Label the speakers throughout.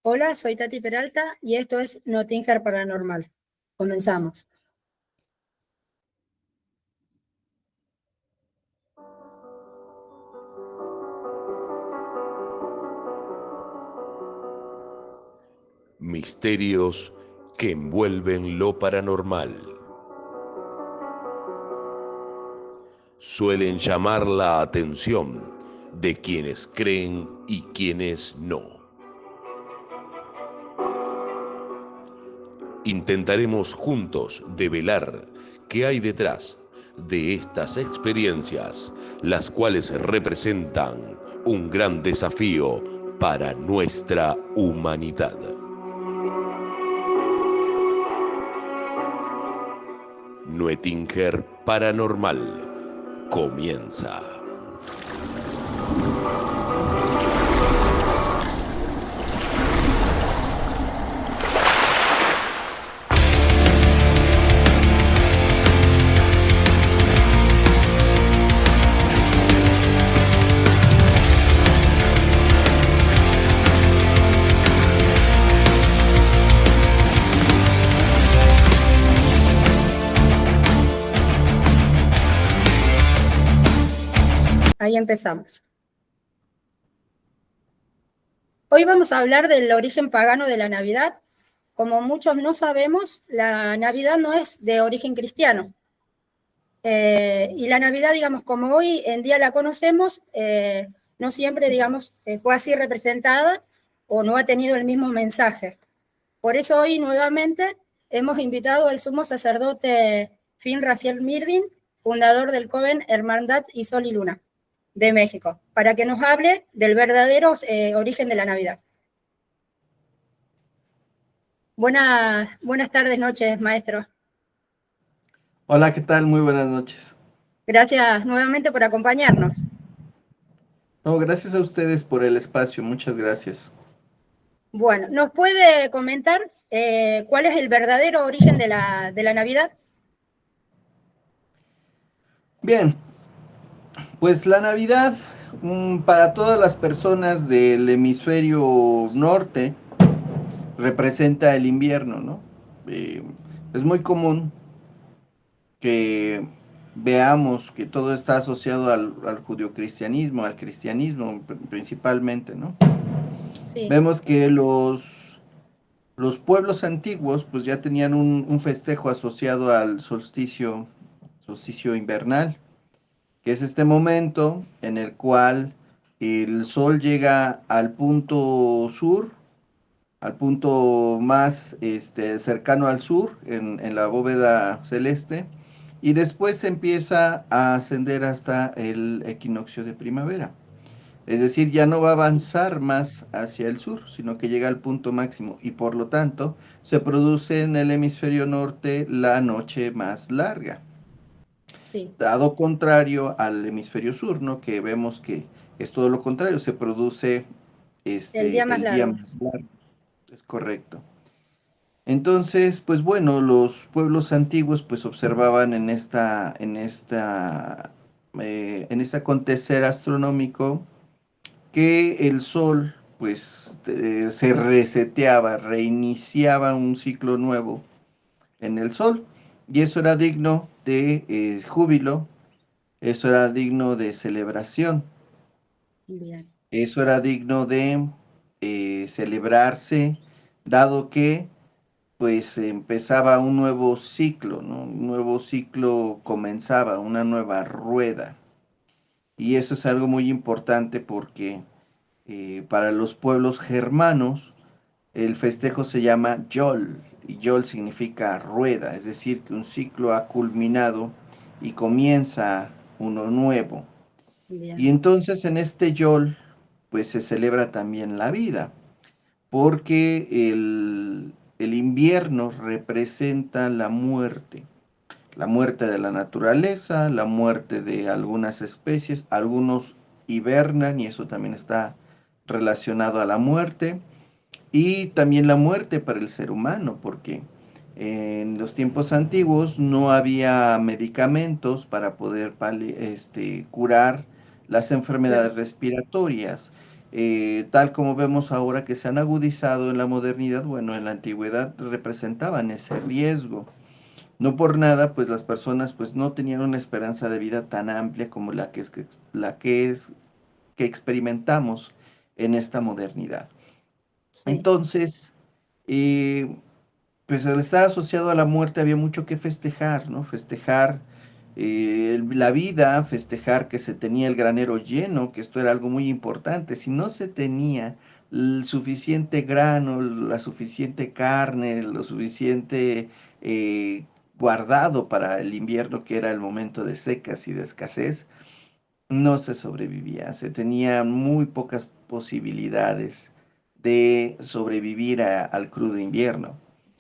Speaker 1: Hola, soy Tati Peralta y esto es Notinger Paranormal. Comenzamos.
Speaker 2: Misterios que envuelven lo paranormal. Suelen llamar la atención de quienes creen y quienes no. Intentaremos juntos develar qué hay detrás de estas experiencias, las cuales representan un gran desafío para nuestra humanidad. Notinger Paranormal comienza.
Speaker 1: Ahí empezamos. Hoy vamos a hablar del origen pagano de la Navidad. Como muchos no sabemos, la Navidad no es de origen cristiano. Y la Navidad, digamos, como hoy en día la conocemos, no siempre, digamos, fue así representada o no ha tenido el mismo mensaje. Por eso hoy nuevamente hemos invitado al sumo sacerdote Fin Raciel Mirdin, fundador del Coven Hermandad y Sol y Luna de México, para que nos hable del verdadero origen de la Navidad. Buenas tardes, noches, maestro.
Speaker 3: Hola, ¿qué tal? Muy buenas noches.
Speaker 1: Gracias nuevamente por acompañarnos.
Speaker 3: No, gracias a ustedes por el espacio, muchas gracias.
Speaker 1: Bueno, ¿nos puede comentar cuál es el verdadero origen de la Navidad?
Speaker 3: Bien, pues la Navidad para todas las personas del hemisferio norte representa el invierno, ¿no? Es muy común que veamos que todo está asociado al judeocristianismo, al cristianismo principalmente, ¿no?
Speaker 1: Sí.
Speaker 3: Vemos que los pueblos antiguos pues ya tenían un festejo asociado al solsticio invernal, que es este momento en el cual el sol llega al punto sur, al punto más cercano al sur, en la bóveda celeste, y después se empieza a ascender hasta el equinoccio de primavera. Es decir, ya no va a avanzar más hacia el sur, sino que llega al punto máximo y por lo tanto se produce en el hemisferio norte la noche más larga.
Speaker 1: Sí.
Speaker 3: Dado contrario al hemisferio sur, ¿no? Que vemos que es todo lo contrario, se produce
Speaker 1: El día más
Speaker 3: el día
Speaker 1: largo.
Speaker 3: más largo. Es correcto. Entonces, pues bueno, los pueblos antiguos pues observaban en este acontecer astronómico que el sol pues se reseteaba, reiniciaba un ciclo nuevo en el sol y eso era digno de júbilo, eso era digno de celebración,
Speaker 1: Bien.
Speaker 3: eso era digno de celebrarse, dado que pues empezaba un nuevo ciclo, ¿no? Un nuevo ciclo comenzaba, una nueva rueda. Y eso es algo muy importante porque para los pueblos germanos el festejo se llama Yol, y Yol significa rueda, es decir, que un ciclo ha culminado y comienza uno nuevo.
Speaker 1: Bien.
Speaker 3: Y entonces en este Yol, pues se celebra también la vida, porque el invierno representa la muerte de la naturaleza, la muerte de algunas especies, algunos hibernan y eso también está relacionado a la muerte, y también la muerte para el ser humano, porque en los tiempos antiguos no había medicamentos para poder curar las enfermedades
Speaker 1: Claro.
Speaker 3: respiratorias. tal como vemos ahora que se han agudizado en la modernidad, bueno, en la antigüedad representaban ese riesgo. No por nada, pues las personas pues no tenían una esperanza de vida tan amplia como la que experimentamos en esta modernidad.
Speaker 1: Sí,
Speaker 3: Entonces, eh, pues al estar asociado a la muerte había mucho que festejar, ¿no? Festejar la vida, festejar que se tenía el granero lleno, que esto era algo muy importante. Si no se tenía el suficiente grano, la suficiente carne, lo suficiente eh, guardado para el invierno, que era el momento de secas y de escasez, no se sobrevivía. Se tenía muy pocas posibilidades de sobrevivir al crudo invierno.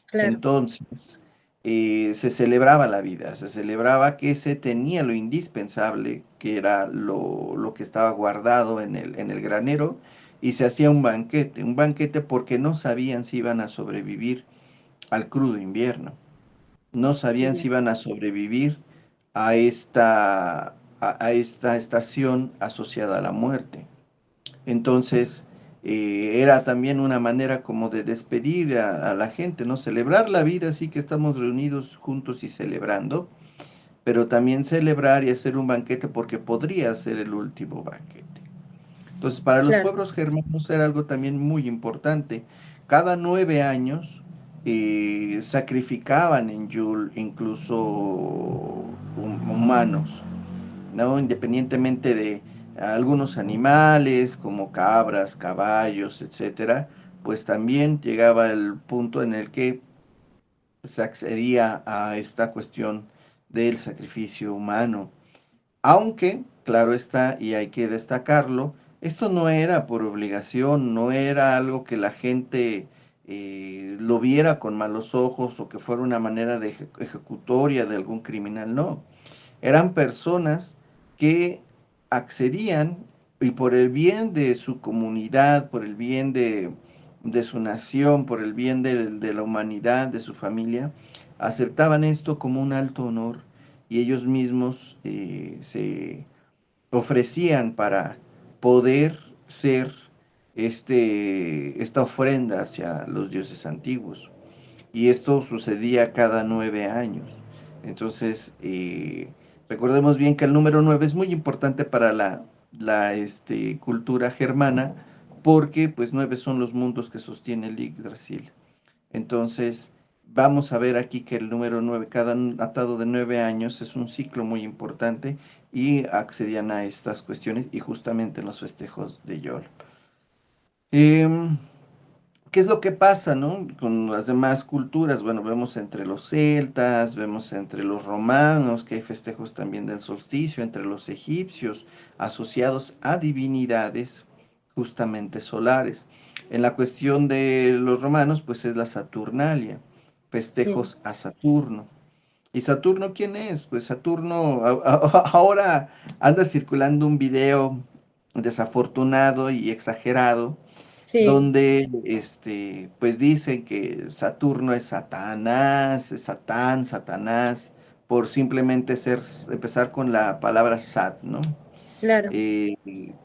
Speaker 1: claro,
Speaker 3: Entonces, se celebraba la vida, se celebraba que se tenía lo indispensable, que era lo que estaba guardado en el granero, y se hacía un banquete porque no sabían si iban a sobrevivir al crudo invierno, no sabían si
Speaker 1: bien,
Speaker 3: iban a sobrevivir a esta estación asociada a la muerte. Entonces, era también una manera como de despedir a la gente, ¿no? Celebrar la vida, sí que estamos reunidos juntos y celebrando, pero también celebrar y hacer un banquete porque podría ser el último banquete. Entonces, para los
Speaker 1: claro,
Speaker 3: pueblos germanos era algo también muy importante. Cada 9 años sacrificaban en Yule incluso humanos, ¿no? Independientemente de algunos animales como cabras, caballos, etcétera, pues también llegaba el punto en el que se accedía a esta cuestión del sacrificio humano. Aunque, claro está, y hay que destacarlo, esto no era por obligación, no era algo que la gente lo viera con malos ojos o que fuera una manera de ejecutoria de algún criminal, no. Eran personas que accedían y por el bien de su comunidad, por el bien de su nación, por el bien de la humanidad, de su familia, aceptaban esto como un alto honor y ellos mismos se ofrecían para poder ser esta ofrenda hacia los dioses antiguos. Y esto sucedía cada 9 años. Entonces, recordemos bien que el número 9 es muy importante para la cultura germana, porque pues 9 son los mundos que sostiene el Yggdrasil. Entonces, vamos a ver aquí que el número 9 cada atado de 9 años, es un ciclo muy importante y accedían a estas cuestiones y justamente en los festejos de Yol. Em, ¿Qué es lo que pasa, no? Con las demás culturas, bueno, vemos entre los celtas, vemos entre los romanos, que hay festejos también del solsticio, entre los egipcios, asociados a divinidades justamente solares. En la cuestión de los romanos, pues es la Saturnalia,
Speaker 1: sí,
Speaker 3: festejos a Saturno. ¿Y Saturno quién es? Pues Saturno ahora anda circulando un video desafortunado y exagerado
Speaker 1: sí,
Speaker 3: donde pues dicen que Saturno es Satanás, es Satán, Satanás, por simplemente empezar con la palabra Sat, ¿no?
Speaker 1: claro,
Speaker 3: Eh,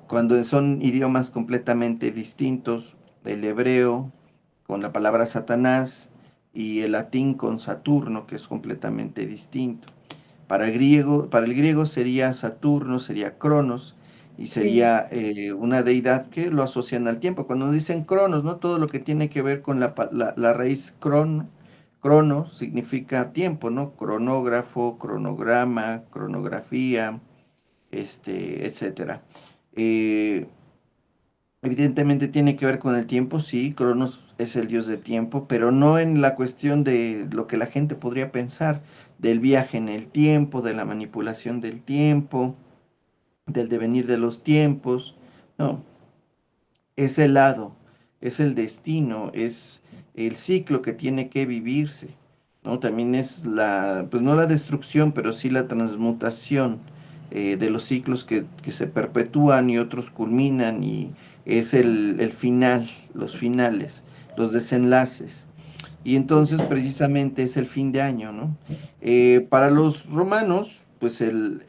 Speaker 3: Cuando son idiomas completamente distintos, el hebreo con la palabra Satanás y el latín con Saturno, que es completamente distinto. Para el griego sería Saturno, sería Cronos, y
Speaker 1: sí,
Speaker 3: sería una deidad que lo asocian al tiempo. Cuando dicen Cronos, ¿no? Todo lo que tiene que ver con la raíz crono significa tiempo, ¿no? Cronógrafo, cronograma, cronografía, etcétera. Eh, Evidentemente tiene que ver con el tiempo, sí, Cronos es el dios del tiempo, pero no en la cuestión de lo que la gente podría pensar, del viaje en el tiempo, de la manipulación del tiempo, del devenir de los tiempos. No, es el lado, es el destino, es el ciclo que tiene que vivirse, ¿no? También es pues no la destrucción, pero sí la transmutación de los ciclos que se perpetúan y otros culminan y es el final, los finales, los desenlaces. Y entonces
Speaker 1: bien,
Speaker 3: precisamente es el fin de año, ¿no? Para los romanos, pues el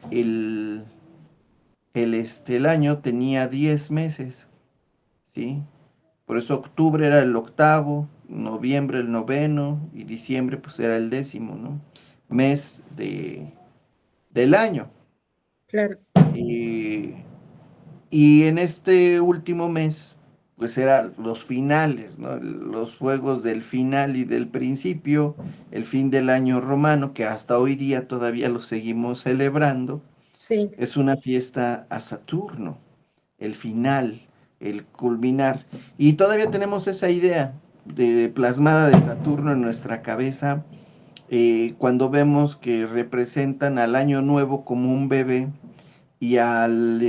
Speaker 3: año tenía 10 meses. ¿sí? Por eso octubre era el octavo, noviembre el noveno y diciembre pues era el décimo, ¿no? Mes del año.
Speaker 1: claro,
Speaker 3: Y, y en este último mes, pues eran los finales, ¿no? Los juegos del final y del principio, el fin del año romano, que hasta hoy día todavía lo seguimos celebrando,
Speaker 1: sí,
Speaker 3: es una fiesta a Saturno, el final, el culminar. Y todavía tenemos esa idea plasmada de Saturno en nuestra cabeza, cuando vemos que representan al año nuevo como un bebé y al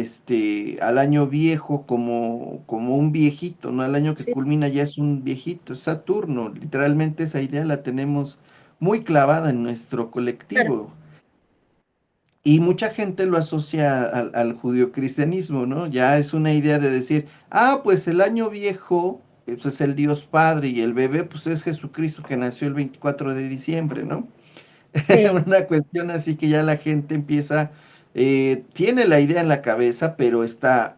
Speaker 3: año viejo como un viejito, ¿no? Al año que
Speaker 1: sí,
Speaker 3: culmina ya es un viejito, Saturno, literalmente esa idea la tenemos muy clavada en nuestro
Speaker 1: claro,
Speaker 3: colectivo. Y mucha gente lo asocia al judio-cristianismo, ¿no? Ya es una idea de decir, ah, pues el año viejo pues es el Dios Padre y el bebé pues es Jesucristo que nació el 24 de diciembre, ¿no?
Speaker 1: sí,
Speaker 3: Una cuestión así que ya la gente empieza, tiene la idea en la cabeza, pero está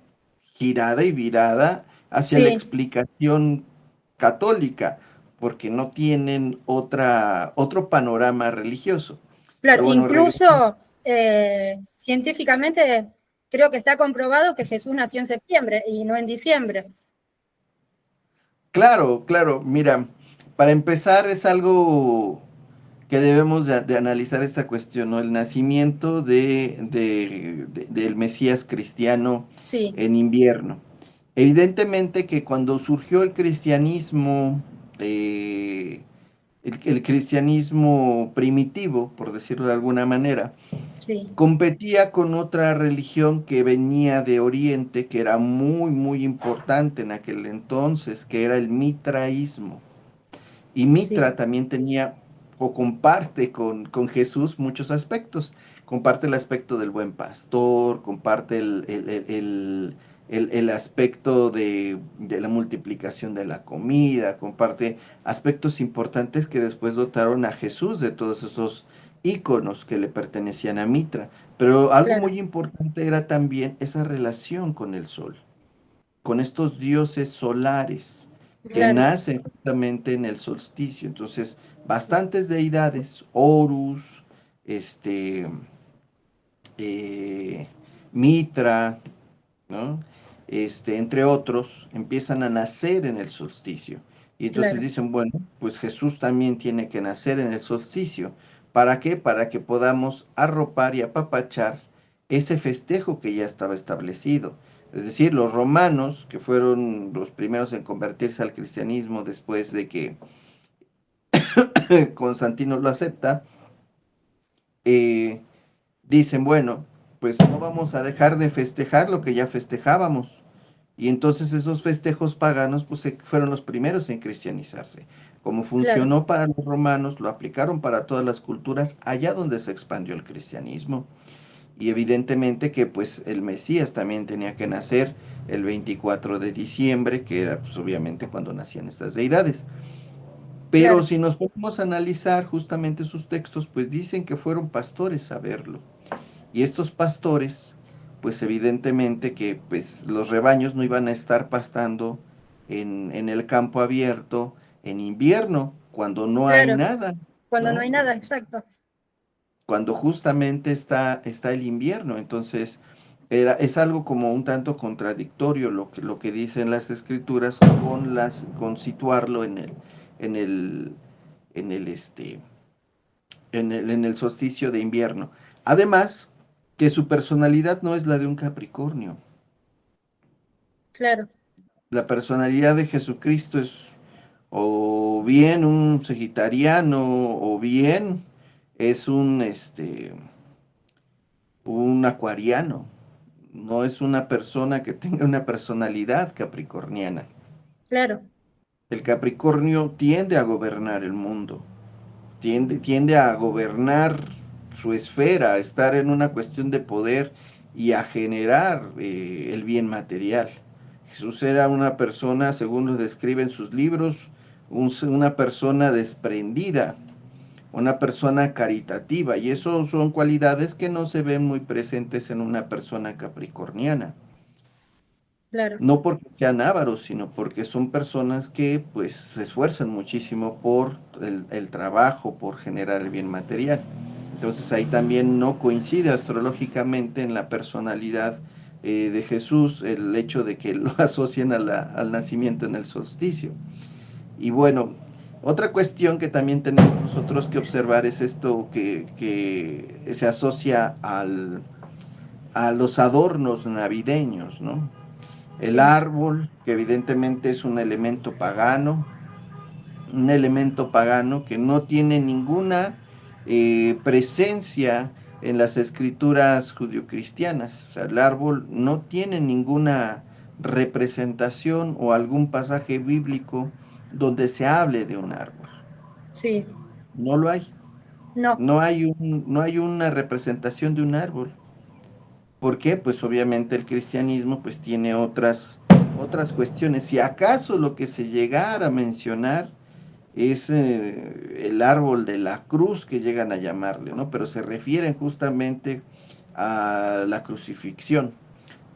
Speaker 3: girada y virada hacia la
Speaker 1: sí,
Speaker 3: explicación católica, porque no tienen otro panorama religioso.
Speaker 1: claro.
Speaker 3: Pero bueno, regresando.
Speaker 1: Incluso científicamente creo que está comprobado que Jesús nació en septiembre y no en diciembre.
Speaker 3: Claro, claro, mira, para empezar es algo que debemos de analizar esta cuestión, ¿no? El nacimiento del Mesías cristiano
Speaker 1: Sí,
Speaker 3: en invierno. Evidentemente que cuando surgió el cristianismo, el cristianismo primitivo, por decirlo de alguna manera,
Speaker 1: sí,
Speaker 3: competía con otra religión que venía de Oriente, que era muy, muy importante en aquel entonces, que era el mitraísmo. Y
Speaker 1: sí,
Speaker 3: Mitra también tenía o comparte con Jesús muchos aspectos. Comparte el aspecto del buen pastor, comparte el aspecto de la multiplicación de la comida, comparte aspectos importantes que después dotaron a Jesús de todos esos íconos que le pertenecían a Mitra. Pero algo
Speaker 1: claro,
Speaker 3: muy importante era también esa relación con el sol, con estos dioses solares que
Speaker 1: claro,
Speaker 3: nacen justamente en el solsticio. Entonces, bastantes deidades, Horus, este, eh, Mitra, ¿no? Entre otros, empiezan a nacer en el solsticio. Y entonces
Speaker 1: claro,
Speaker 3: dicen, bueno, pues Jesús también tiene que nacer en el solsticio. ¿Para qué? Para que podamos arropar y apapachar ese festejo que ya estaba establecido. Es decir, los romanos, que fueron los primeros en convertirse al cristianismo después de que Constantino lo acepta, eh, dicen, bueno, pues no vamos a dejar de festejar lo que ya festejábamos. Y entonces esos festejos paganos pues fueron los primeros en cristianizarse. Como
Speaker 1: claro,
Speaker 3: funcionó para los romanos, lo aplicaron para todas las culturas allá donde se expandió el cristianismo. Y evidentemente que pues el Mesías también tenía que nacer el 24 de diciembre, que era pues obviamente cuando nacían estas deidades. Pero
Speaker 1: claro,
Speaker 3: si nos ponemos a analizar justamente sus textos, pues dicen que fueron pastores a verlo. Y estos pastores, pues evidentemente que pues, los rebaños no iban a estar pastando en el campo abierto en invierno, cuando no hay
Speaker 1: claro,
Speaker 3: nada,
Speaker 1: cuando no
Speaker 3: ¿no?
Speaker 1: hay nada, exacto.
Speaker 3: Cuando justamente está el invierno. Entonces, es algo como un tanto contradictorio lo que dicen las escrituras con situarlo en el, en el, este, en el solsticio de invierno. Además, que su personalidad no es la de un Capricornio.
Speaker 1: Claro,
Speaker 3: La personalidad de Jesucristo es o bien un sagitariano o bien es un acuariano. No es una persona que tenga una personalidad capricorniana.
Speaker 1: claro,
Speaker 3: El Capricornio tiende a gobernar el mundo, tiende a gobernar su esfera, a estar en una cuestión de poder y a generar el bien material. Jesús era una persona, según lo describen sus libros, una persona desprendida, una persona caritativa, y eso son cualidades que no se ven muy presentes en una persona capricorniana.
Speaker 1: claro,
Speaker 3: no porque sean ávaros, sino porque son personas que pues se esfuerzan muchísimo por el trabajo, por generar el bien material. Entonces ahí también no coincide astrológicamente en la personalidad de Jesús el hecho de que lo asocien a al nacimiento en el solsticio. Y bueno, otra cuestión que también tenemos nosotros que observar es esto que se asocia a los adornos navideños, ¿no? El
Speaker 1: sí,
Speaker 3: árbol, que evidentemente es un elemento pagano que no tiene ninguna presencia en las escrituras judio-cristianas. O sea, el árbol no tiene ninguna representación o algún pasaje bíblico donde se hable de un árbol.
Speaker 1: sí,
Speaker 3: No lo hay.
Speaker 1: no,
Speaker 3: No hay una representación de un árbol. ¿Por qué? Pues obviamente el cristianismo pues tiene otras cuestiones. Si acaso lo que se llegara a mencionar es el árbol de la cruz que llegan a llamarle, ¿no? Pero se refieren justamente a la crucifixión.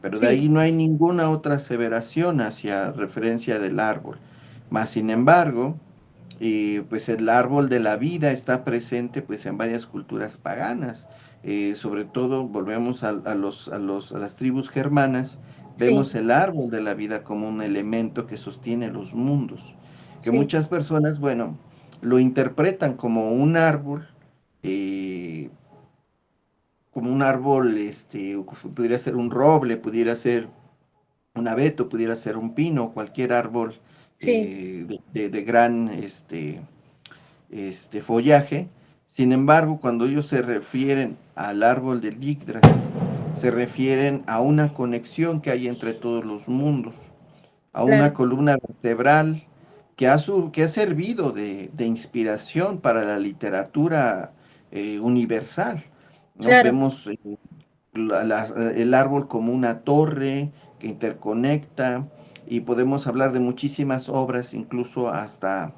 Speaker 3: Pero de
Speaker 1: sí,
Speaker 3: ahí no hay ninguna otra aseveración hacia referencia del árbol. Más sin embargo, pues el árbol de la vida está presente pues en varias culturas paganas. Sobre todo, volvemos a las tribus germanas,
Speaker 1: sí,
Speaker 3: vemos el árbol de la vida como un elemento que sostiene los mundos, que
Speaker 1: sí,
Speaker 3: muchas personas, bueno, lo interpretan eh, como un árbol, pudiera ser un roble, pudiera ser un abeto, pudiera ser un pino, cualquier árbol
Speaker 1: sí,
Speaker 3: de gran, follaje. Sin embargo, cuando ellos se refieren al árbol del Yggdrasil, se refieren a una conexión que hay entre todos los mundos, a una
Speaker 1: claro,
Speaker 3: columna vertebral que ha servido de inspiración para la literatura universal, ¿no?
Speaker 1: claro,
Speaker 3: Vemos el árbol como una torre que interconecta y podemos hablar de muchísimas obras, incluso hasta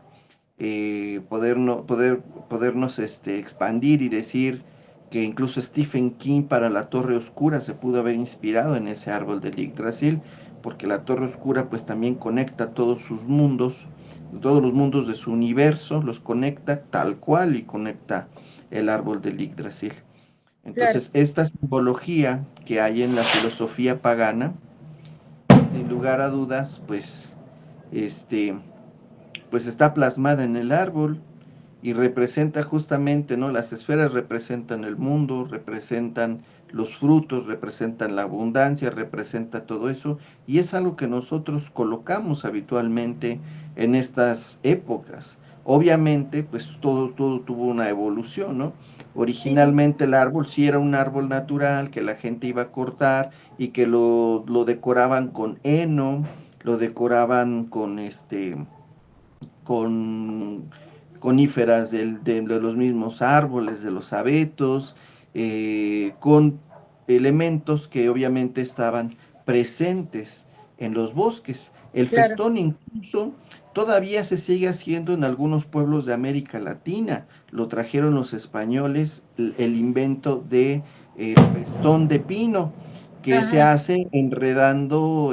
Speaker 3: podernos expandir y decir que incluso Stephen King para La Torre Oscura se pudo haber inspirado en ese árbol de Yggdrasil, porque la Torre Oscura pues también conecta todos los mundos de su universo, los conecta tal cual y conecta el árbol de Yggdrasil.
Speaker 1: claro,
Speaker 3: Entonces, esta simbología que hay en la filosofía pagana, sin lugar a dudas, este, pues está plasmada en el árbol y representa justamente, ¿no? Las esferas representan el mundo, representan los frutos, representan la abundancia, representa todo eso, y es algo que nosotros colocamos habitualmente en estas épocas. Obviamente, pues todo tuvo una evolución, ¿no?
Speaker 1: sí, sí,
Speaker 3: Originalmente el árbol sí era un árbol natural que la gente iba a cortar y que lo decoraban con heno, lo decoraban con coníferas de los mismos árboles, de los abetos, con elementos que obviamente estaban presentes en los bosques. El
Speaker 1: claro,
Speaker 3: festón incluso todavía se sigue haciendo en algunos pueblos de América Latina. Lo trajeron los españoles, el invento de festón de pino, que se
Speaker 1: ajá,
Speaker 3: hace enredando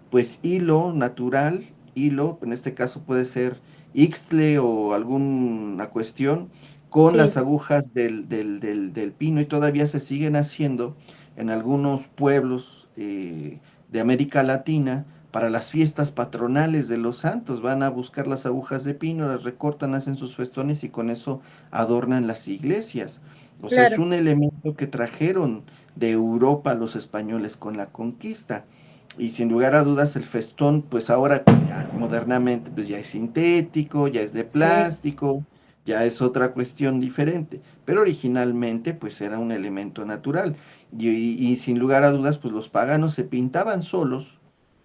Speaker 3: pues hilo natural, hilo, en este caso puede ser ixtle o alguna cuestión, con las
Speaker 1: sí,
Speaker 3: agujas del pino y todavía se siguen haciendo en algunos pueblos de América Latina para las fiestas patronales de los santos. Van a buscar las agujas de pino, las recortan, hacen sus festones y con eso adornan las iglesias. O sea, es
Speaker 1: claro,
Speaker 3: un elemento que trajeron de Europa los españoles con la conquista. Y sin lugar a dudas el festón, pues ahora ya modernamente, pues ya es sintético, ya es de
Speaker 1: sí,
Speaker 3: plástico, ya es otra cuestión diferente. Pero originalmente, pues era un elemento natural. Y sin lugar a dudas, pues los paganos se pintaban solos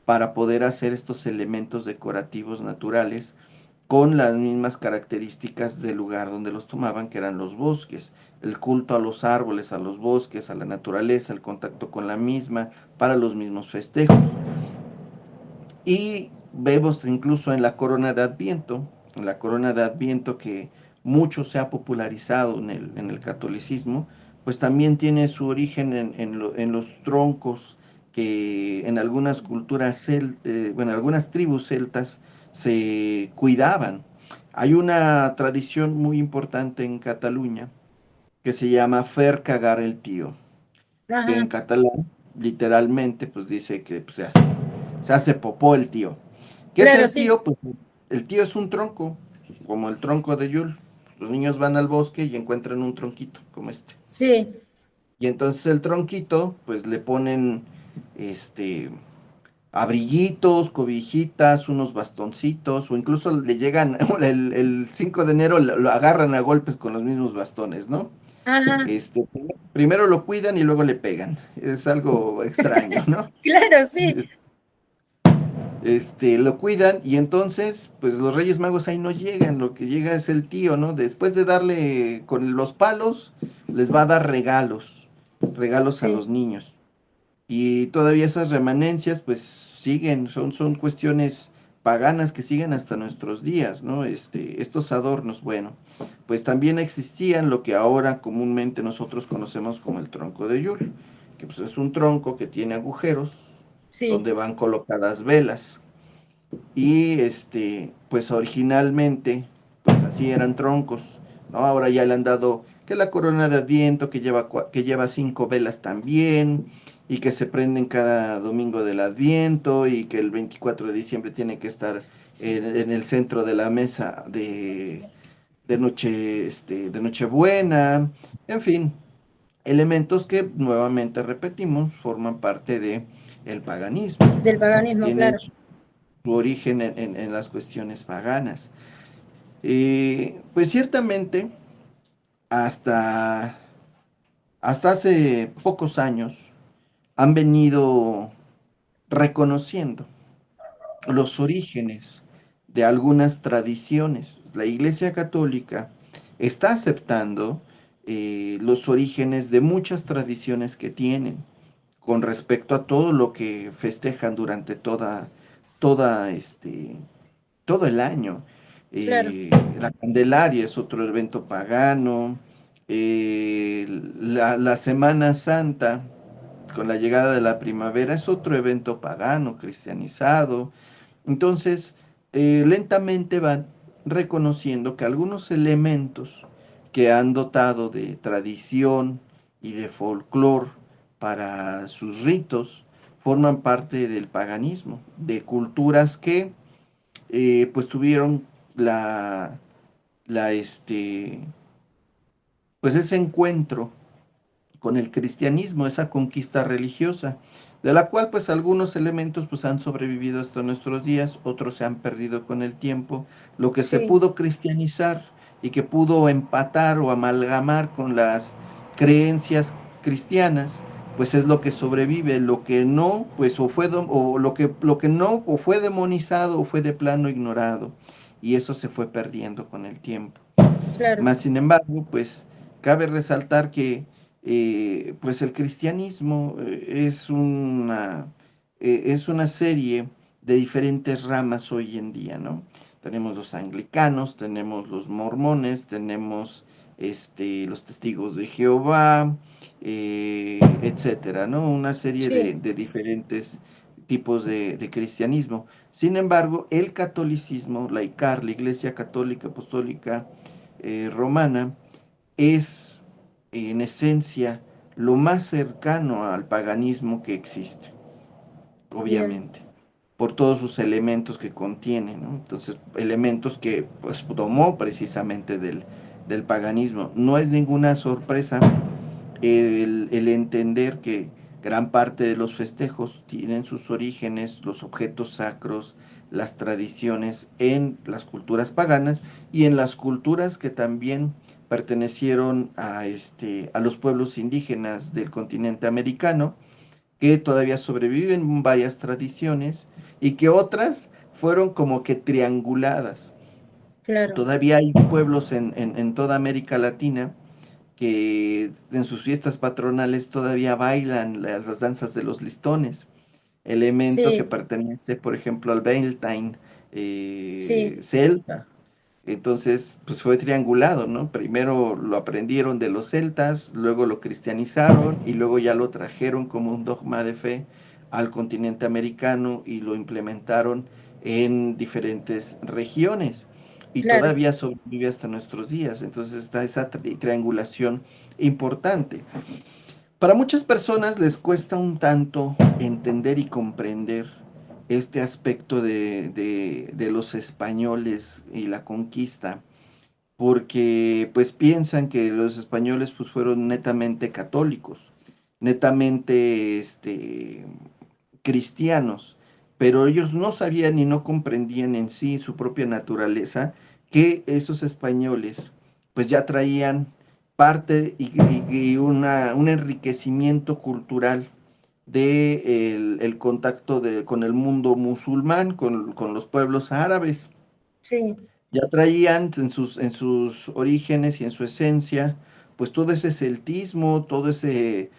Speaker 3: para poder hacer estos elementos decorativos naturales con las mismas características del lugar donde los tomaban, que eran los bosques, el culto a los árboles, a los bosques, a la naturaleza, el contacto con la misma, para los mismos festejos. Y vemos incluso en la corona de Adviento que mucho se ha popularizado en el catolicismo, pues también tiene su origen en los troncos que en algunas culturas, bueno, algunas tribus celtas se cuidaban. Hay una tradición muy importante en Cataluña que se llama fer cagar el tío, que en
Speaker 1: Ajá,
Speaker 3: catalán literalmente pues dice que pues, se hace popó el tío. ¿Qué es
Speaker 1: claro,
Speaker 3: el
Speaker 1: sí,
Speaker 3: tío? Pues el tío es un tronco, como el tronco de Yul. Los niños van al bosque y encuentran un tronquito como este.
Speaker 1: sí,
Speaker 3: Y entonces el tronquito, pues le ponen este abriguitos, cobijitas, unos bastoncitos, o incluso le llegan, el 5 de enero lo agarran a golpes con los mismos bastones, ¿no?
Speaker 1: ajá,
Speaker 3: Este, primero lo cuidan y luego le pegan. Es algo extraño, ¿no?
Speaker 1: claro, sí,
Speaker 3: Lo cuidan y entonces, pues los Reyes Magos ahí no llegan, lo que llega es el tío, ¿no? Después de darle con los palos, les va a dar regalos, regalos a los
Speaker 1: sí,
Speaker 3: niños. Y todavía esas remanencias, pues siguen, son cuestiones paganas que siguen hasta nuestros días, ¿no? Estos adornos, bueno, pues también existían lo que ahora comúnmente nosotros conocemos como el tronco de Yule, que pues es un tronco que tiene agujeros
Speaker 1: sí,
Speaker 3: donde van colocadas velas. Y pues originalmente, pues así eran troncos, ¿no? Ahora ya le han dado que la corona de Adviento, que lleva 5 velas también, y que se prenden cada domingo del Adviento, y que el 24 de diciembre tiene que estar en el centro de la mesa de Nochebuena, en fin, elementos que nuevamente repetimos, forman parte de el paganismo,
Speaker 1: del paganismo,
Speaker 3: tienen
Speaker 1: claro,
Speaker 3: su origen en las cuestiones paganas. Pues ciertamente, hasta, hasta hace pocos años han venido reconociendo los orígenes de algunas tradiciones. La Iglesia Católica está aceptando los orígenes de muchas tradiciones que tienen con respecto a todo lo que festejan durante toda todo el año.
Speaker 1: claro,
Speaker 3: La Candelaria es otro evento pagano. La Semana Santa, con la llegada de la primavera, es otro evento pagano, cristianizado. Entonces, lentamente van reconociendo que algunos elementos que han dotado de tradición y de folclore para sus ritos forman parte del paganismo, de culturas que pues tuvieron la, la, pues ese encuentro con el cristianismo, esa conquista religiosa, de la cual pues algunos elementos pues han sobrevivido hasta nuestros días, otros se han perdido con el tiempo, lo que se
Speaker 1: sí,
Speaker 3: pudo cristianizar y que pudo empatar o amalgamar con las creencias cristianas, pues es lo que sobrevive, lo que no, pues o lo que no o fue demonizado o fue de plano ignorado, y eso se fue perdiendo con el tiempo.
Speaker 1: claro,
Speaker 3: Más sin embargo, pues cabe resaltar que pues el cristianismo es una serie de diferentes ramas hoy en día, ¿no? Tenemos los anglicanos, tenemos los mormones, tenemos los testigos de Jehová, etcétera, ¿no? Una serie
Speaker 1: sí,
Speaker 3: de diferentes tipos de cristianismo. Sin embargo, el catolicismo, laicar, la Iglesia Católica Apostólica Romana, es en esencia lo más cercano al paganismo que existe,
Speaker 1: bien,
Speaker 3: obviamente, por todos sus elementos que contiene, ¿no? Entonces, elementos que pues tomó precisamente del paganismo. No es ninguna sorpresa el entender que gran parte de los festejos tienen sus orígenes, los objetos sacros, las tradiciones en las culturas paganas y en las culturas que también pertenecieron a los pueblos indígenas del continente americano, que todavía sobreviven varias tradiciones y que otras fueron como que trianguladas.
Speaker 1: claro,
Speaker 3: Todavía hay pueblos en toda América Latina que en sus fiestas patronales todavía bailan las danzas de los listones, elemento que
Speaker 1: sí,
Speaker 3: pertenece, por ejemplo, al Beltane
Speaker 1: sí,
Speaker 3: celta. Entonces, pues fue triangulado, ¿no? Primero lo aprendieron de los celtas, luego lo cristianizaron y luego ya lo trajeron como un dogma de fe al continente americano y lo implementaron en diferentes regiones y
Speaker 1: claro,
Speaker 3: todavía sobrevive hasta nuestros días. Entonces está esa triangulación importante. Para muchas personas les cuesta un tanto entender y comprender este aspecto de los españoles y la conquista, porque pues piensan que los españoles pues fueron netamente católicos, netamente cristianos, pero ellos no sabían y no comprendían en sí su propia naturaleza, que esos españoles pues ya traían parte y un enriquecimiento cultural de el contacto con el mundo musulmán, con los pueblos árabes.
Speaker 1: sí,
Speaker 3: Ya traían en sus orígenes y en su esencia, pues todo ese celtismo, todo ese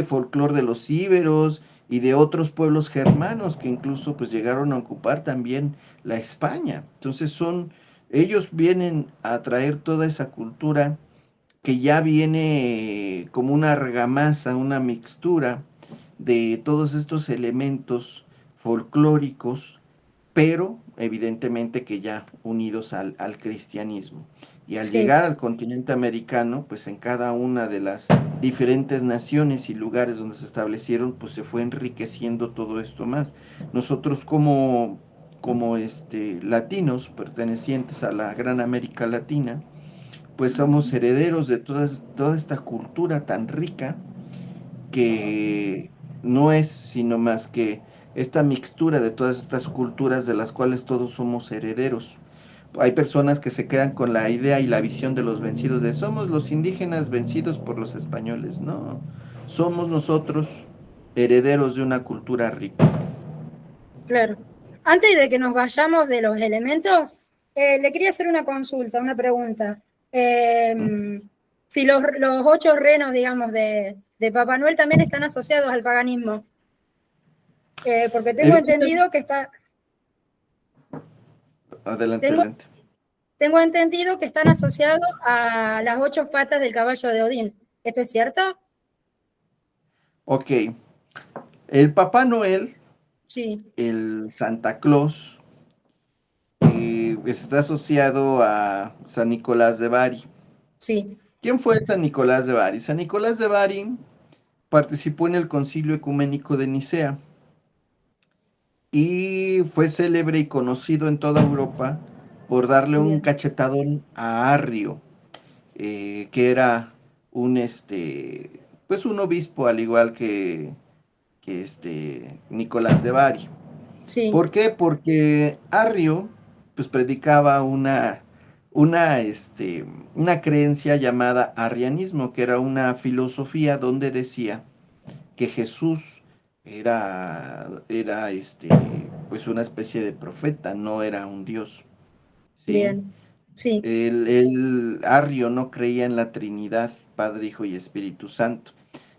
Speaker 3: folclore de los íberos y de otros pueblos germanos que incluso pues llegaron a ocupar también la España. Entonces ellos vienen a traer toda esa cultura que ya viene como una argamasa, una mixtura de todos estos elementos folclóricos, pero evidentemente que ya unidos al cristianismo. Y al
Speaker 1: sí,
Speaker 3: llegar al continente americano, pues en cada una de las diferentes naciones y lugares donde se establecieron, pues se fue enriqueciendo todo esto más. Nosotros como latinos pertenecientes a la gran América Latina, pues somos herederos de toda esta cultura tan rica que no es sino más que esta mixtura de todas estas culturas de las cuales todos somos herederos. Hay personas que se quedan con la idea y la visión de los vencidos, de somos los indígenas vencidos por los españoles. No, somos nosotros herederos de una cultura rica.
Speaker 1: claro. Antes de que nos vayamos de los elementos, le quería hacer una consulta, una pregunta. Si los 8 renos, digamos, de Papá Noel también están asociados al paganismo. Porque tengo
Speaker 3: Evidente-
Speaker 1: entendido que está,
Speaker 3: Adelante,
Speaker 1: tengo,
Speaker 3: adelante.
Speaker 1: tengo entendido que están asociados a las 8 patas del caballo de Odín. ¿Esto es cierto?
Speaker 3: Ok, el Papá Noel,
Speaker 1: Sí,
Speaker 3: el Santa Claus, está asociado a San Nicolás de Bari.
Speaker 1: sí,
Speaker 3: ¿Quién fue San Nicolás de Bari? San Nicolás de Bari participó en el Concilio Ecuménico de Nicea y fue célebre y conocido en toda Europa por darle un
Speaker 1: bien,
Speaker 3: cachetadón a Arrio, que era un, pues un obispo al igual que Nicolás de Bari.
Speaker 1: sí,
Speaker 3: ¿Por qué? Porque Arrio pues predicaba una creencia llamada arrianismo, que era una filosofía donde decía que Jesús era pues una especie de profeta, no era un Dios, ¿sí?
Speaker 1: bien, sí,
Speaker 3: El Arrio no creía en la Trinidad, Padre, Hijo y Espíritu Santo.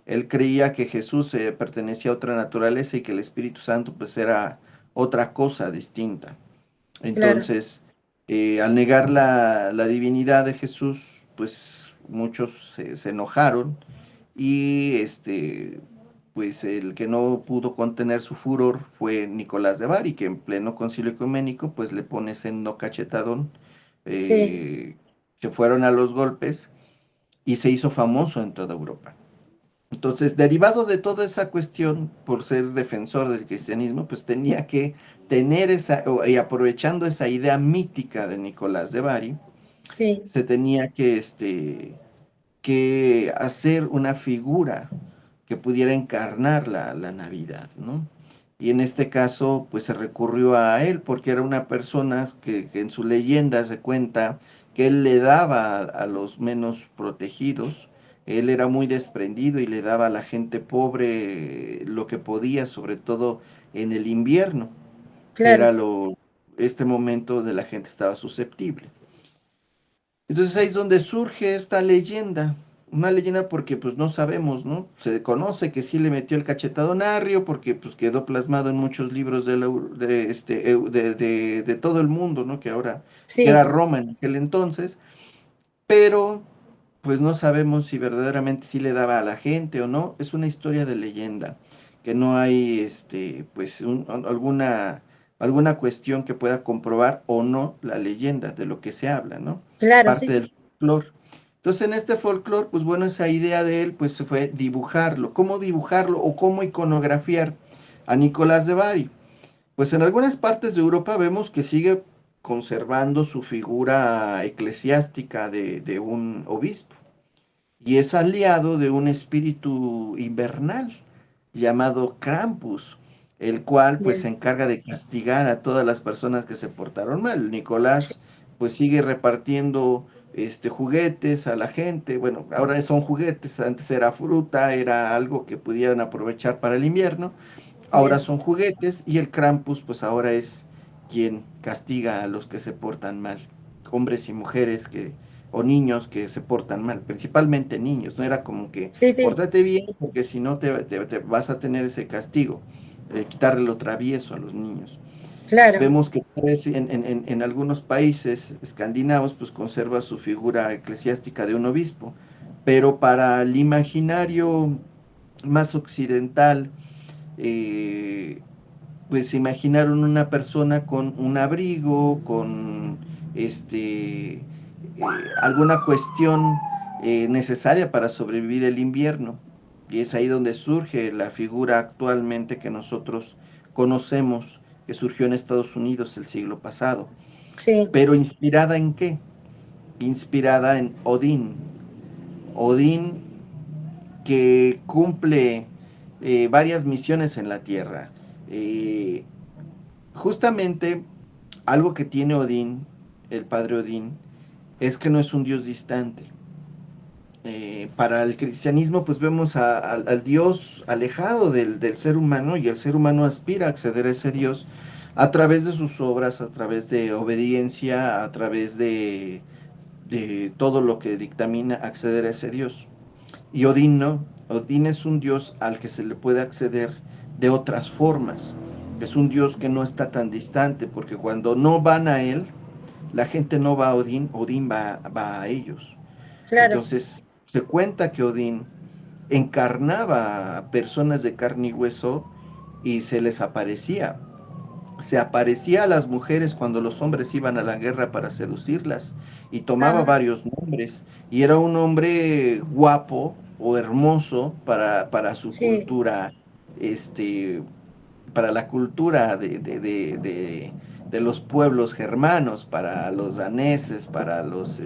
Speaker 3: Él creía que Jesús pertenecía a otra naturaleza y que el Espíritu Santo pues era otra cosa distinta.
Speaker 1: claro,
Speaker 3: Entonces, al negar la divinidad de Jesús, pues muchos se enojaron y pues el que no pudo contener su furor fue Nicolás de Bari, que en pleno concilio ecuménico pues le pone sendo cachetadón,
Speaker 1: sí,
Speaker 3: eh, se fueron a los golpes y se hizo famoso en toda Europa. Entonces, derivado de toda esa cuestión, por ser defensor del cristianismo, pues tenía que tener y aprovechando esa idea mítica de Nicolás de Bari,
Speaker 1: sí,
Speaker 3: se tenía que hacer una figura que pudiera encarnar la Navidad, ¿no? Y en este caso, pues se recurrió a él porque era una persona que en su leyenda se cuenta que él le daba a los menos protegidos, él era muy desprendido y le daba a la gente pobre lo que podía, sobre todo en el invierno, que
Speaker 1: claro,
Speaker 3: era este momento de la gente estaba susceptible. Entonces ahí es donde surge esta leyenda, una leyenda porque pues no sabemos, ¿no? Se conoce que sí le metió el cachetado Narrio porque pues quedó plasmado en muchos libros de todo el mundo, ¿no? Que era
Speaker 1: sí,
Speaker 3: Roma en aquel entonces, pero pues no sabemos si verdaderamente sí le daba a la gente o no, es una historia de leyenda que no hay pues alguna cuestión que pueda comprobar o no la leyenda de lo que se habla, ¿no?
Speaker 1: Claro, sí,
Speaker 3: Parte
Speaker 1: sí.
Speaker 3: del folclore. Entonces, en este folclore, pues bueno, esa idea de él, pues fue dibujarlo. ¿Cómo dibujarlo o cómo iconografiar a Nicolás de Bari? Pues en algunas partes de Europa vemos que sigue conservando su figura eclesiástica de un obispo y es aliado de un espíritu invernal llamado Krampus, el cual pues se
Speaker 1: Bien.
Speaker 3: encarga de castigar a todas las personas que se portaron mal.
Speaker 1: Sí,
Speaker 3: Nicolás pues sigue repartiendo juguetes a la gente. Bueno, ahora son juguetes, antes era fruta, era algo que pudieran aprovechar para el invierno. Ahora
Speaker 1: bien.
Speaker 3: son juguetes y el Krampus pues ahora es quien castiga a los que se portan mal, hombres y mujeres o niños que se portan mal, principalmente niños, no era como que
Speaker 1: Sí, sí,
Speaker 3: pórtate bien porque si no te vas a tener ese castigo, quitarle lo travieso a los niños.
Speaker 1: claro.
Speaker 3: Vemos que en algunos países escandinavos pues conserva su figura eclesiástica de un obispo, pero para el imaginario más occidental, eh, pues se imaginaron una persona con un abrigo, con alguna cuestión necesaria para sobrevivir el invierno. Y es ahí donde surge la figura actualmente que nosotros conocemos, que surgió en Estados Unidos el siglo pasado.
Speaker 1: Sí,
Speaker 3: Pero ¿inspirada en qué? Inspirada en Odín. Odín que cumple varias misiones en la Tierra. Eh, Justamente algo que tiene Odín, el padre Odín, es que no es un dios distante. Para el cristianismo, pues vemos al Dios alejado del ser humano y el ser humano aspira a acceder a ese Dios a través de sus obras, a través de obediencia, a través de todo lo que dictamina acceder a ese Dios. Y Odín no. Odín es un dios al que se le puede acceder de otras formas. Es un dios que no está tan distante, porque cuando no van a él, la gente no va a Odín, Odín va a ellos.
Speaker 1: claro.
Speaker 3: Entonces, se cuenta que Odín encarnaba a personas de carne y hueso y se les aparecía. Se aparecía a las mujeres cuando los hombres iban a la guerra para seducirlas y tomaba
Speaker 1: Ah,
Speaker 3: varios nombres y era un hombre guapo o hermoso para su
Speaker 1: sí,
Speaker 3: cultura, para la cultura de los pueblos germanos, para los daneses, para los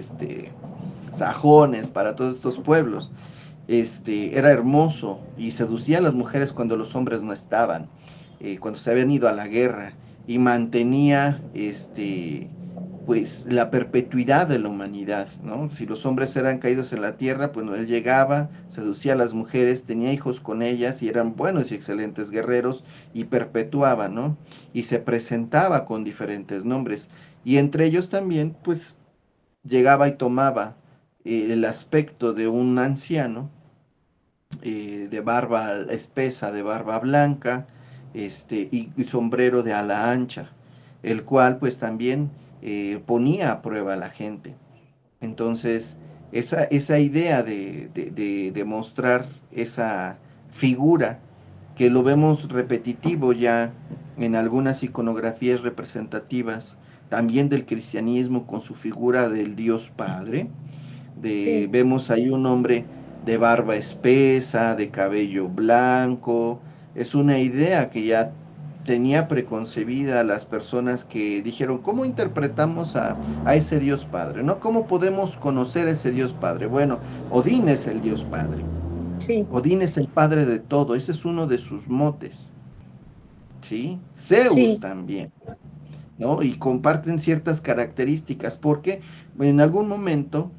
Speaker 3: sajones, para todos estos pueblos. Era hermoso y seducía a las mujeres cuando los hombres no estaban, cuando se habían ido a la guerra y mantenía pues la perpetuidad de la humanidad, ¿no? Si los hombres eran caídos en la tierra, pues él llegaba, seducía a las mujeres, tenía hijos con ellas y eran buenos y excelentes guerreros y perpetuaba, ¿no? Y se presentaba con diferentes nombres y entre ellos también, pues llegaba y tomaba el aspecto de un anciano de barba espesa, de barba blanca, y sombrero de ala ancha, el cual pues también ponía a prueba a la gente. Entonces, esa idea de mostrar esa figura que lo vemos repetitivo ya en algunas iconografías representativas, también del cristianismo con su figura del Dios Padre,
Speaker 1: sí,
Speaker 3: vemos ahí un hombre de barba espesa, de cabello blanco. Es una idea que ya tenía preconcebida las personas que dijeron, ¿cómo interpretamos a ese Dios Padre? ¿No? ¿Cómo podemos conocer a ese Dios Padre? Bueno, Odín es el Dios Padre.
Speaker 1: sí,
Speaker 3: Odín es el padre de todo. Ese es uno de sus motes. ¿Sí? Zeus
Speaker 1: sí,
Speaker 3: también. ¿No? Y comparten ciertas características porque en algún momento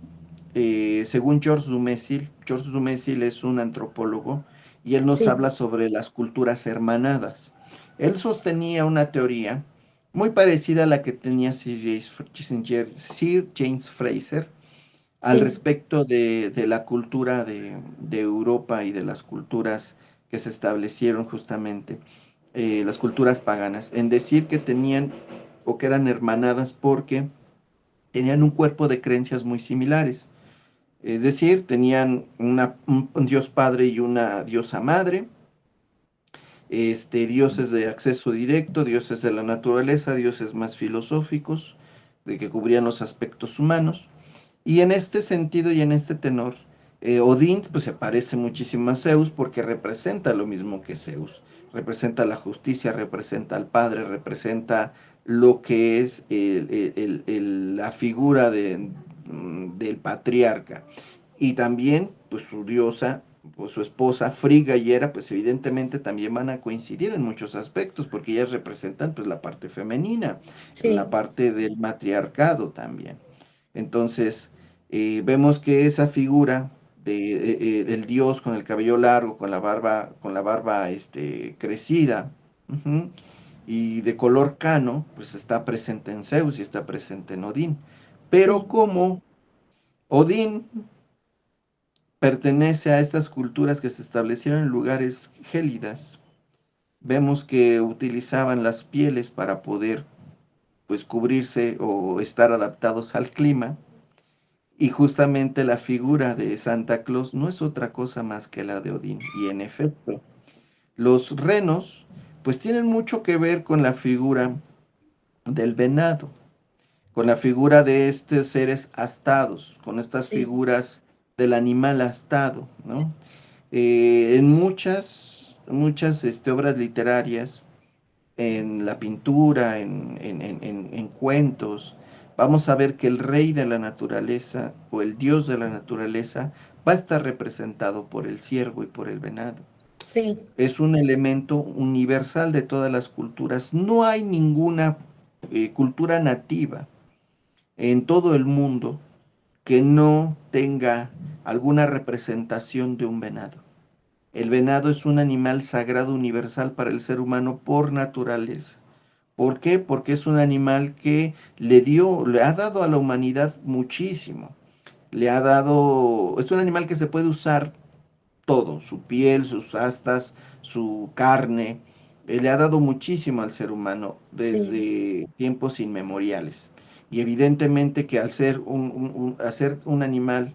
Speaker 3: según George Dumézil es un antropólogo y él nos
Speaker 1: sí,
Speaker 3: habla sobre las culturas hermanadas. Él sostenía una teoría muy parecida a la que tenía Sir James Fraser al
Speaker 1: sí,
Speaker 3: respecto de la cultura de Europa y de las culturas que se establecieron justamente, las culturas paganas, en decir que tenían o que eran hermanadas porque tenían un cuerpo de creencias muy similares. Es decir, tenían un dios padre y una diosa madre, dioses de acceso directo, dioses de la naturaleza, dioses más filosóficos, de que cubrían los aspectos humanos. Y en este sentido y en este tenor, Odín pues se parece muchísimo a Zeus porque representa lo mismo que Zeus. Representa la justicia, representa al padre, representa lo que es la figura del patriarca. Y también pues su diosa, pues su esposa Frigga y Hera, pues evidentemente también van a coincidir en muchos aspectos porque ellas representan pues la parte femenina, la
Speaker 1: Sí,
Speaker 3: parte del matriarcado también. Entonces, vemos que esa figura el dios con el cabello largo, con la barba crecida, ujú, y de color cano, pues está presente en Zeus y está presente en Odín. Pero
Speaker 1: sí,
Speaker 3: como Odín pertenece a estas culturas que se establecieron en lugares gélidas, vemos que utilizaban las pieles para poder pues cubrirse o estar adaptados al clima. Y justamente la figura de Santa Claus no es otra cosa más que la de Odín. Y en efecto, los renos pues tienen mucho que ver con la figura del venado, con la figura de estos seres astados, con estas
Speaker 1: sí,
Speaker 3: figuras del animal astado, ¿no? En muchas obras literarias, en la pintura, en cuentos, vamos a ver que el rey de la naturaleza o el dios de la naturaleza va a estar representado por el ciervo y por el venado.
Speaker 1: sí,
Speaker 3: Es un elemento universal de todas las culturas. No hay ninguna cultura nativa en todo el mundo que no tenga alguna representación de un venado. El venado es un animal sagrado universal para el ser humano por naturaleza. ¿Por qué? Porque es un animal que le ha dado a la humanidad muchísimo. Es un animal que se puede usar todo, su piel, sus astas, su carne. Le ha dado muchísimo al ser humano
Speaker 1: sí,
Speaker 3: desde tiempos inmemoriales. Y evidentemente que al ser un animal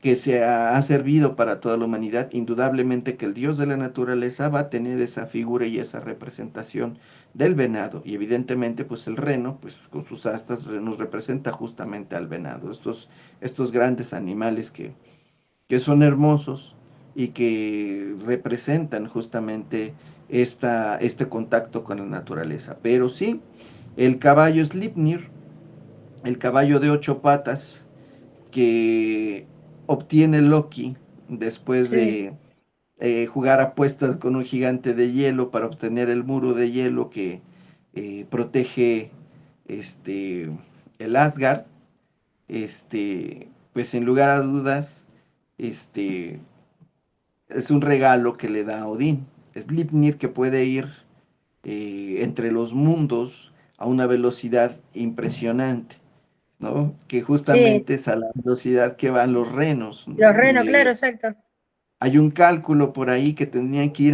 Speaker 3: que ha servido para toda la humanidad, indudablemente que el dios de la naturaleza va a tener esa figura y esa representación del venado. Y evidentemente pues el reno, pues con sus astas nos representa justamente al venado. Estos grandes animales que son hermosos y que representan justamente este contacto con la naturaleza. Pero sí, el caballo Sleipnir, el caballo de 8 patas que obtiene Loki después
Speaker 1: sí,
Speaker 3: de jugar apuestas con un gigante de hielo para obtener el muro de hielo que protege este, el Asgard, pues sin lugar a dudas, este, es un regalo que le da a Odín. Sleipnir que puede ir entre los mundos a una velocidad impresionante, ¿no? Que
Speaker 1: sí.
Speaker 3: justamente es a la velocidad que van los renos.
Speaker 1: Los renos, claro, exacto.
Speaker 3: Hay un cálculo por ahí que tendrían que ir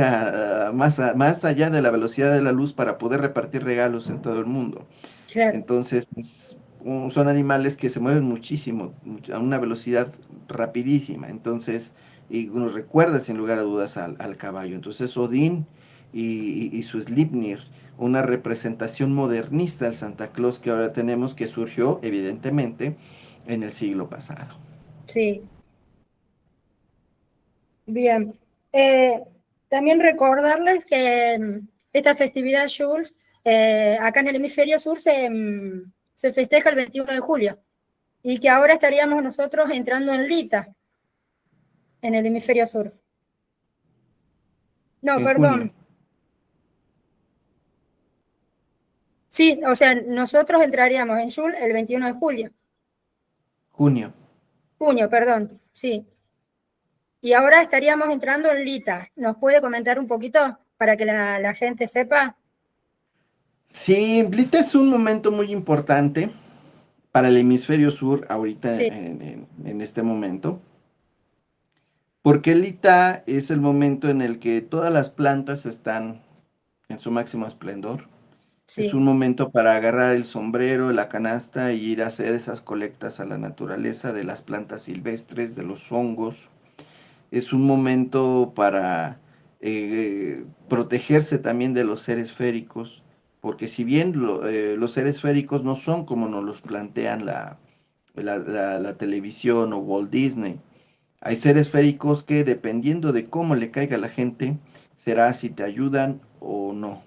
Speaker 3: más allá de la velocidad de la luz para poder repartir regalos en todo el mundo.
Speaker 1: Claro,
Speaker 3: Entonces, son animales que se mueven muchísimo, a una velocidad rapidísima. Entonces, y nos recuerda sin lugar a dudas al caballo. Entonces, Odín y su Sleipnir, una representación modernista del Santa Claus que ahora tenemos, que surgió evidentemente en el siglo pasado.
Speaker 1: sí. Bien. Eh, También recordarles que esta festividad Jules, acá en el hemisferio sur se festeja el 21 de julio y que ahora estaríamos nosotros entrando en Lita, en el hemisferio sur. No,
Speaker 3: En junio,
Speaker 1: perdón. Sí, o sea, nosotros entraríamos en Jul el 21 de julio.
Speaker 3: junio.
Speaker 1: Junio, perdón, sí. Y ahora estaríamos entrando en Lita. ¿Nos puede comentar un poquito para que la gente sepa?
Speaker 3: Sí, Blita es un momento muy importante para el hemisferio sur ahorita
Speaker 1: Sí,
Speaker 3: en este momento, porque el Ita es el momento en el que todas las plantas están en su máximo esplendor. Es
Speaker 1: sí,
Speaker 3: un momento para agarrar el sombrero, la canasta y ir a hacer esas colectas a la naturaleza de las plantas silvestres, de los hongos. Es un momento para protegerse también de los seres féricos, porque si bien los seres féricos no son como nos los plantean la televisión o Walt Disney, hay seres féricos que dependiendo de cómo le caiga a la gente, será si te ayudan o no.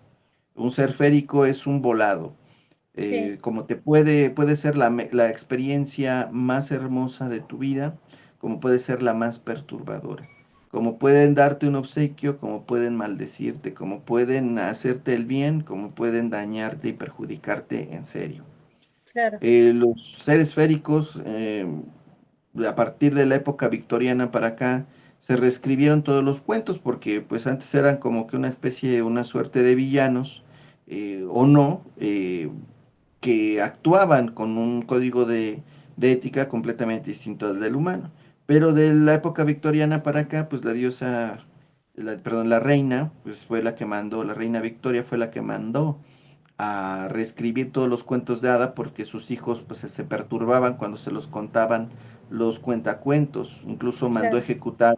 Speaker 3: Un ser férico es un volado.
Speaker 1: Sí,
Speaker 3: Como puede ser la experiencia más hermosa de tu vida, como puede ser la más perturbadora. Como pueden darte un obsequio, como pueden maldecirte, como pueden hacerte el bien, como pueden dañarte y perjudicarte en serio.
Speaker 1: claro,
Speaker 3: Los seres féricos, a partir de la época victoriana para acá, se reescribieron todos los cuentos porque pues antes eran como que una especie, una suerte de villanos, o no, que actuaban con un código de ética completamente distinto al del humano. Pero de la época victoriana para acá, pues la diosa, perdón, la reina, pues fue la que mandó, la reina Victoria fue la que mandó a reescribir todos los cuentos de hada porque sus hijos pues se perturbaban cuando se los contaban los cuentacuentos. Incluso mandó
Speaker 1: claro,
Speaker 3: ejecutar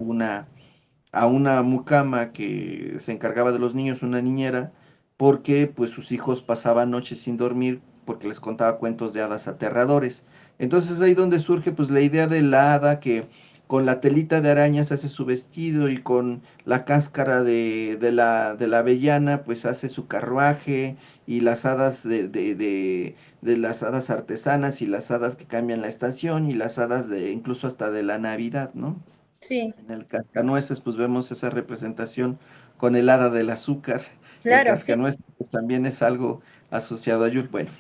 Speaker 3: a una mucama que se encargaba de los niños, una niñera, porque pues sus hijos pasaban noches sin dormir porque les contaba cuentos de hadas aterradores. Entonces ahí donde surge pues la idea de la hada que con la telita de arañas hace su vestido y con la cáscara de la avellana pues hace su carruaje y las hadas de las hadas artesanas y las hadas que cambian la estación y las hadas de incluso hasta de la Navidad, ¿no?
Speaker 1: sí,
Speaker 3: En el cascanueces, pues vemos esa representación con el hada del azúcar. El
Speaker 1: claro, sí.
Speaker 3: cascanueces pues, también es algo asociado a Yul. Bueno,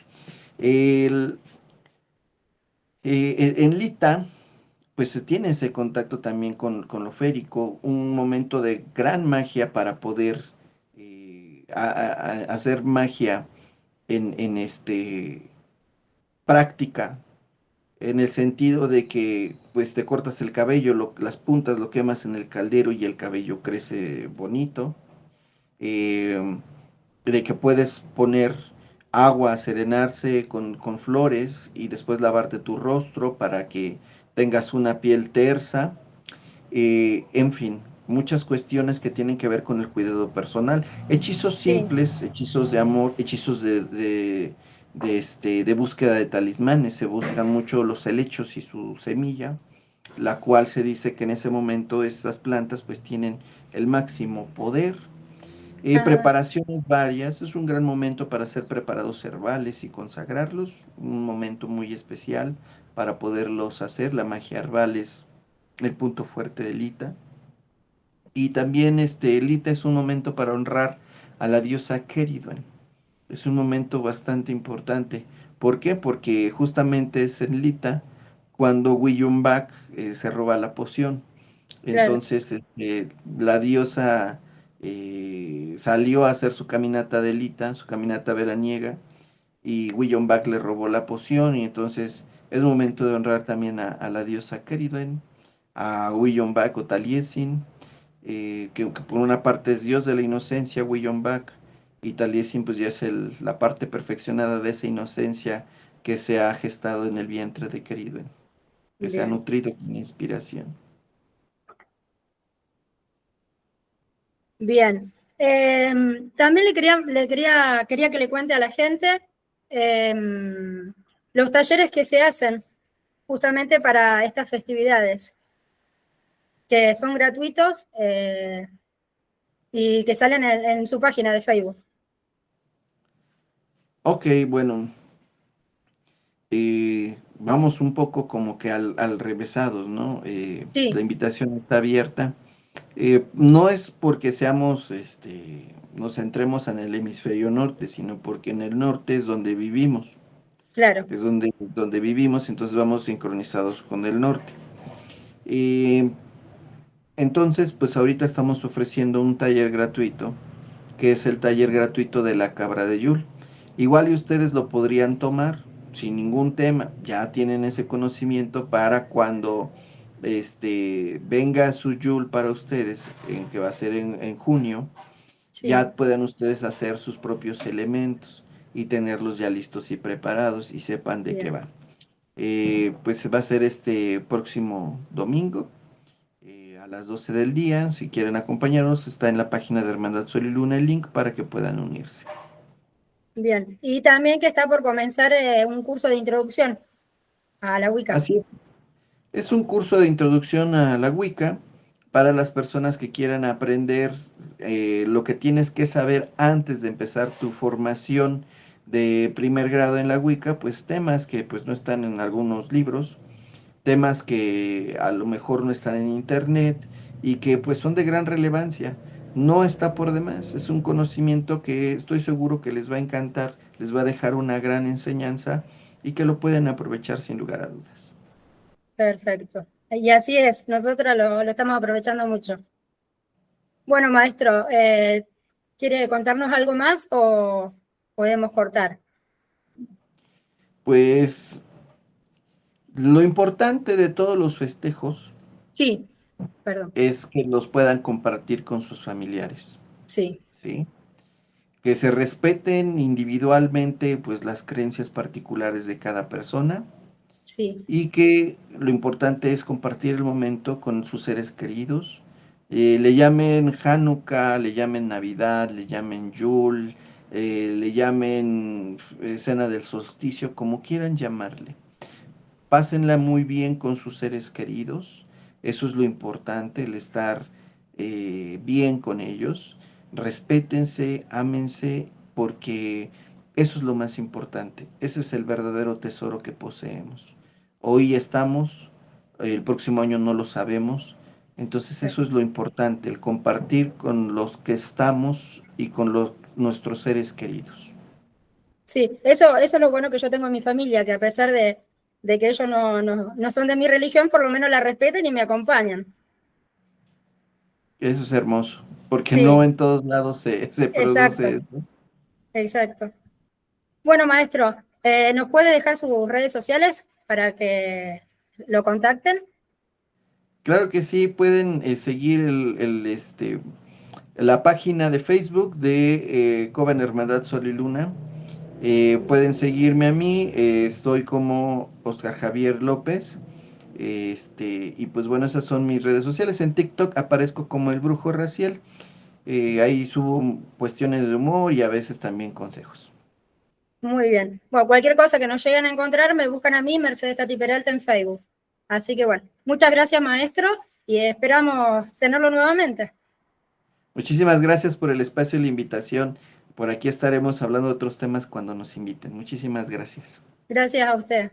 Speaker 3: el, en Lita, pues se tiene ese contacto también con lo férico, un momento de gran magia para poder hacer magia en práctica, en el sentido de que pues te cortas el cabello, las puntas lo quemas en el caldero y el cabello crece bonito, eh, de que puedes poner agua a serenarse con flores y después lavarte tu rostro para que tengas una piel tersa, en fin, muchas cuestiones que tienen que ver con el cuidado personal. Hechizos
Speaker 1: Sí,
Speaker 3: simples, hechizos de amor, hechizos de búsqueda de talismanes. Se buscan mucho los helechos y su semilla, la cual se dice que en ese momento estas plantas pues tienen el máximo poder.
Speaker 1: ah,
Speaker 3: Preparaciones varias, es un gran momento para hacer preparados herbales y consagrarlos, un momento muy especial para poderlos hacer. La magia herbal es el punto fuerte de Lita. Y también Lita es un momento para honrar a la diosa Keridwen. Es un momento bastante importante. ¿Por qué? Porque justamente es en Lita cuando William Bach se roba la poción.
Speaker 1: claro,
Speaker 3: Entonces, la diosa salió a hacer su caminata de Lita, su caminata veraniega, y William Bach le robó la poción, y entonces es momento de honrar también a la diosa Keridwen, a William Bach o Taliesin, que por una parte es dios de la inocencia, William Bach, y Taliesin pues ya es la parte perfeccionada de esa inocencia que se ha gestado en el vientre de Keridwen, que se ha
Speaker 1: bien,
Speaker 3: nutrido con inspiración.
Speaker 1: bien. También quería que le cuente a la gente los talleres que se hacen justamente para estas festividades, que son gratuitos y que salen en su página de Facebook.
Speaker 3: Ok, bueno, vamos un poco como que al revésados, ¿no? La
Speaker 1: Sí,
Speaker 3: invitación está abierta. No es porque nos centremos en el hemisferio norte, sino porque en el norte es donde vivimos,
Speaker 1: claro,
Speaker 3: es donde vivimos, entonces vamos sincronizados con el norte. Eh, entonces, pues ahorita estamos ofreciendo un taller gratuito, que es el taller gratuito de la cabra de Yul. Igual y ustedes lo podrían tomar sin ningún tema, ya tienen ese conocimiento para cuando venga su Yul para ustedes, que va a ser en junio,
Speaker 1: sí,
Speaker 3: ya puedan ustedes hacer sus propios elementos y tenerlos ya listos y preparados y sepan de qué
Speaker 1: bien,
Speaker 3: van. Pues va a ser este próximo domingo las 12 del día. Si quieren acompañarnos, está en la página de Hermandad Sol y Luna el link para que puedan unirse.
Speaker 1: Bien, y también que está por comenzar un curso de introducción a la Wicca.
Speaker 3: Así es. Es un curso de introducción a la Wicca para las personas que quieran aprender lo que tienes que saber antes de empezar tu formación de primer grado en la Wicca, pues temas que pues no están en algunos libros, temas que a lo mejor no están en internet y que pues son de gran relevancia. No está por demás, es un conocimiento que estoy seguro que les va a encantar, les va a dejar una gran enseñanza y que lo pueden aprovechar sin lugar a dudas.
Speaker 1: Perfecto. Y así es, nosotros lo estamos aprovechando mucho. Bueno, maestro, ¿quiere contarnos algo más o podemos cortar?
Speaker 3: Pues lo importante de todos los festejos
Speaker 1: Sí, perdón,
Speaker 3: es que los puedan compartir con sus familiares,
Speaker 1: sí,
Speaker 3: ¿sí? Que se respeten individualmente pues las creencias particulares de cada persona
Speaker 1: sí,
Speaker 3: y que lo importante es compartir el momento con sus seres queridos. Le llamen Hanukkah, le llamen Navidad, le llamen Yule, le llamen cena del solsticio, como quieran llamarle. Pásenla muy bien con sus seres queridos. Eso es lo importante, el estar bien con ellos. Respétense, ámense, porque eso es lo más importante. Ese es el verdadero tesoro que poseemos. Hoy estamos, el próximo año no lo sabemos. Entonces eso es lo importante, el compartir con los que estamos y con nuestros seres queridos.
Speaker 1: sí. Eso es lo bueno que yo tengo en mi familia, que a pesar de que ellos no son de mi religión, por lo menos la respetan y me acompañan.
Speaker 3: Eso es hermoso, porque no
Speaker 1: Sí,
Speaker 3: en todos lados se produce
Speaker 1: exacto,
Speaker 3: eso.
Speaker 1: exacto. Bueno, maestro, ¿nos puede dejar sus redes sociales para que lo contacten?
Speaker 3: Claro que sí, pueden seguir la página de Facebook de Coven Hermandad Sol y Luna. Pueden seguirme a mí, estoy como Oscar Javier López. Y pues bueno, esas son mis redes sociales. En TikTok aparezco como el Brujo Raciel. Ahí subo cuestiones de humor y a veces también consejos.
Speaker 1: Muy bien. Bueno, cualquier cosa que nos lleguen a encontrar, me buscan a mí, Mercedes Tati Peralta, en Facebook. Así que bueno, muchas gracias, maestro, y esperamos tenerlo nuevamente.
Speaker 3: Muchísimas gracias por el espacio y la invitación. Por aquí estaremos hablando de otros temas cuando nos inviten. Muchísimas gracias.
Speaker 1: Gracias a usted.